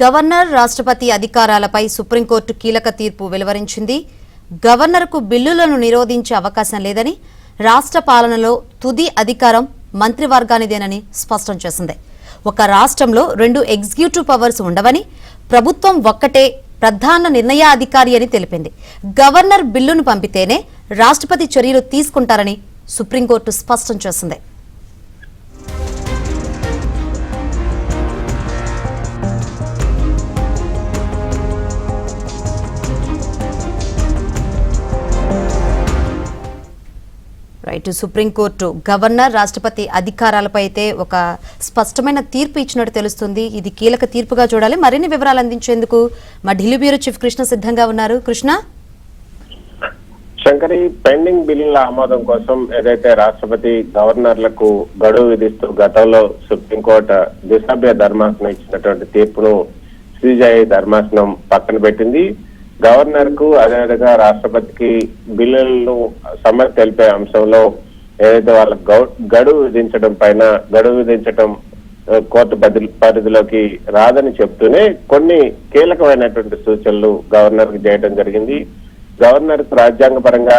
Governor రాష్ట్రపతి అధికారాలపై supreme court కీలక తీర్పు వెలువరించింది. గవర్నర్కు బిల్లులను నిరోధించే అవకాశం లేదని, రాష్ట్ర పాలనలో తుది అధికారం మంత్రివర్గానిదేనని స్పష్టం చేసింది. ఒక రాష్ట్రంలో 2 ఎగ్జిక్యూటివ్ పవర్స్ ఉండవని, ప్రభుత్వం ఒక్కటే ప్రధాన నిర్ణయాధికారి అని తెలిపింది. గవర్నర్ బిల్లును పంపితేనే రాష్ట్రపతి చర్యలు తీసుకుంటారని సుప్రీంకోర్టు స్పష్టం చేసింది. సుప్రీంకోర్టు గవర్నర్ రాష్ట్రపతి అధికారాలపై అయితే ఒక స్పష్టమైన తీర్పు ఇచ్చినట్టు తెలుస్తుంది. ఇది కీలక తీర్పుగా చూడాలి. మరిన్ని వివరాలు అందించేందుకు మా ఢిల్లీ బ్యూరో చీఫ్ కృష్ణ సిద్ధంగా ఉన్నారు. కృష్ణ, శంకరి, పెండింగ్ బిల్లుల ఆమోదం కోసం ఏదైతే రాష్ట్రపతి గవర్నర్లకు గడువు విధిస్తూ గతంలో సుప్రీంకోర్టు ద్విసభ్య ధర్మాసనం ఇచ్చినటువంటి తీర్పును సిజేఐ ధర్మాసనం పక్కన పెట్టింది. గవర్నర్ కు అదేవిధంగా రాష్ట్రపతికి బిల్లులను సమ్మతి తెలిపే అంశంలో ఏదైతే వాళ్ళ గడువు విధించడం కోర్టు పరిధిలోకి రాదని చెప్తూనే కొన్ని కీలకమైనటువంటి సూచనలు గవర్నర్ కు చేయడం జరిగింది. గవర్నర్ కు రాజ్యాంగ పరంగా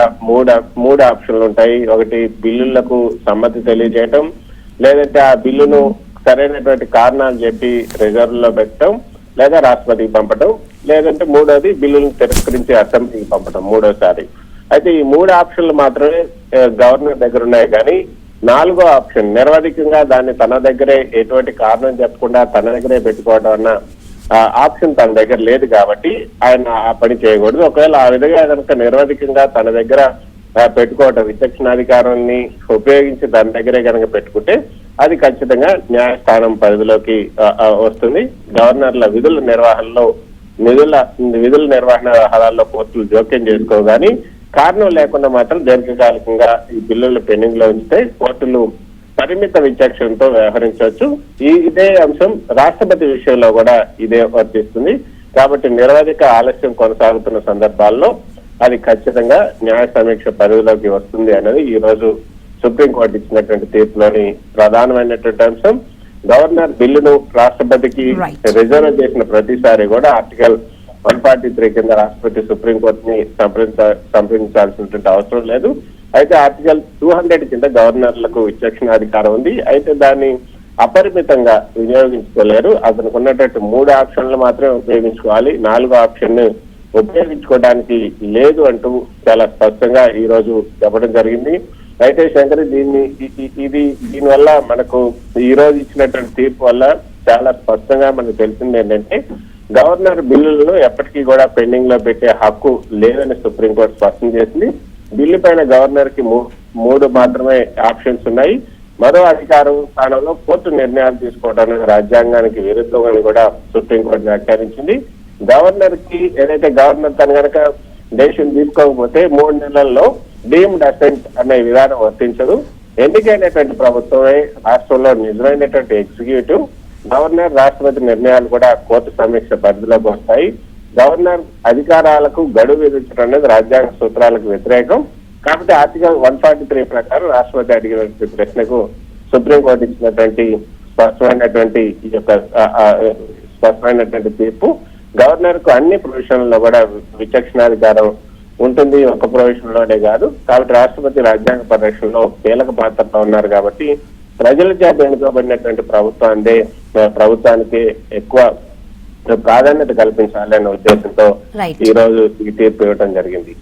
మూడు ఆప్షన్లు ఉంటాయి. ఒకటి, బిల్లులకు సమ్మతి తెలియజేయటం, లేదంటే ఆ బిల్లును సరైనటువంటి కారణాలు చెప్పి రిజర్వ్ లో పెట్టడం, లేదా రాష్ట్రపతికి పంపడం, లేదంటే మూడోది బిల్లులను తిరస్కరించి అసెంబ్లీకి పంపడం మూడోసారి. అయితే ఈ 3 ఆప్షన్లు మాత్రమే గవర్నర్ దగ్గర ఉన్నాయి. కానీ 4వ ఆప్షన్ నిరవధికంగా దాన్ని తన దగ్గరే ఎటువంటి కారణం చెప్పకుండా తన దగ్గరే పెట్టుకోవడం అన్న ఆప్షన్ తన దగ్గర లేదు. కాబట్టి ఆయన ఆ పని చేయకూడదు. ఒకవేళ ఆ విధంగా కనుక నిరవధికంగా తన దగ్గర పెట్టుకోవడం, విచక్షణాధికారాన్ని ఉపయోగించి తన దగ్గరే కనుక పెట్టుకుంటే అది ఖచ్చితంగా న్యాయస్థానం పరిధిలోకి వస్తుంది. గవర్నర్ల విధుల నిర్వహణ వ్యవహారాల్లో కోర్టులు జోక్యం చేసుకోగాని కారణం లేకుండా మాత్రం దీర్ఘకాలికంగా ఈ బిల్లులు పెండింగ్ లో ఉంచితే కోర్టులు పరిమిత విచక్షణతో వ్యవహరించవచ్చు. ఇదే అంశం రాష్ట్రపతి విషయంలో కూడా ఇదే వర్తిస్తుంది. కాబట్టి నిరవధిక ఆలస్యం కొనసాగుతున్న సందర్భాల్లో అది ఖచ్చితంగా న్యాయ సమీక్ష పరిధిలోకి వస్తుంది అనేది ఈ రోజు సుప్రీంకోర్టు ఇచ్చినటువంటి తీర్పులోని ప్రధానమైనటువంటి అంశం. గవర్నర్ బిల్లును రాష్ట్రపతికి రిజర్వ్ చేసిన ప్రతిసారి కూడా ఆర్టికల్ 143 కింద రాష్ట్రపతి సుప్రీంకోర్టుని సంప్రదించాల్సినటువంటి అవసరం లేదు. అయితే ఆర్టికల్ 200 కింద గవర్నర్లకు విచక్షణాధికారం ఉంది. అయితే దాన్ని అపరిమితంగా వినియోగించుకోలేరు. అతనికి ఉన్నటువంటి 3 ఆప్షన్లు మాత్రమే ఉపయోగించుకోవాలి. 4వ ఆప్షన్ ను ఉపయోగించుకోవడానికి లేదు అంటూ చాలా స్పష్టంగా ఈ రోజు చెప్పడం జరిగింది. అయితే శంకరి, దీనివల్ల మనకు ఈ రోజు ఇచ్చినటువంటి తీర్పు వల్ల చాలా స్పష్టంగా మనకు తెలిసింది ఏంటంటే, గవర్నర్ బిల్లులను ఎప్పటికీ కూడా పెండింగ్ లో పెట్టే హక్కు లేదని సుప్రీంకోర్టు స్పష్టం చేసింది. బిల్లు పైన గవర్నర్ కి 3 మాత్రమే ఆప్షన్స్ ఉన్నాయి. మరో అధికారం స్థానంలో కోర్టు నిర్ణయాలు తీసుకోవడానికి రాజ్యాంగానికి విరుద్ధమని కూడా సుప్రీంకోర్టు వ్యాఖ్యానించింది. గవర్నర్ కి ఏదైతే గవర్నర్ తను కనుక డెసిషన్ తీసుకోకపోతే 3 నెలల్లో డీమ్డ్ అసెంట్ అనే విధానం వర్తించదు. ఎన్నికైనటువంటి ప్రభుత్వమే రాష్ట్రంలో నిజమైనటువంటి ఎగ్జిక్యూటివ్. గవర్నర్, రాష్ట్రపతి నిర్ణయాలు కూడా కోర్టు సమీక్ష పరిధిలోకి వస్తాయి. గవర్నర్ అధికారాలకు గడువు విధించడం అనేది రాజ్యాంగ సూత్రాలకు వ్యతిరేకం. కాబట్టి ఆర్టికల్ 143 ప్రకారం రాష్ట్రపతి అడిగినటువంటి ప్రశ్నకు సుప్రీంకోర్టు ఇచ్చినటువంటి స్పష్టమైనటువంటి తీర్పు. గవర్నర్ కు అన్ని ప్రొవిజన్లలో కూడా విచక్షణాధికారం ఉంటుంది, ఒక ప్రొవిజన్ లోనే కాదు. కాబట్టి రాష్ట్రపతి రాజ్యాంగ పరిరక్షణలో కీలక పాత్రలో ఉన్నారు. కాబట్టి ప్రజల చేత ఎన్నుకోబడినటువంటి ప్రభుత్వానికి ఎక్కువ ప్రాధాన్యత కల్పించాలనే ఉద్దేశంతో ఈ రోజు ఈ తీర్పు ఇవ్వడం జరిగింది.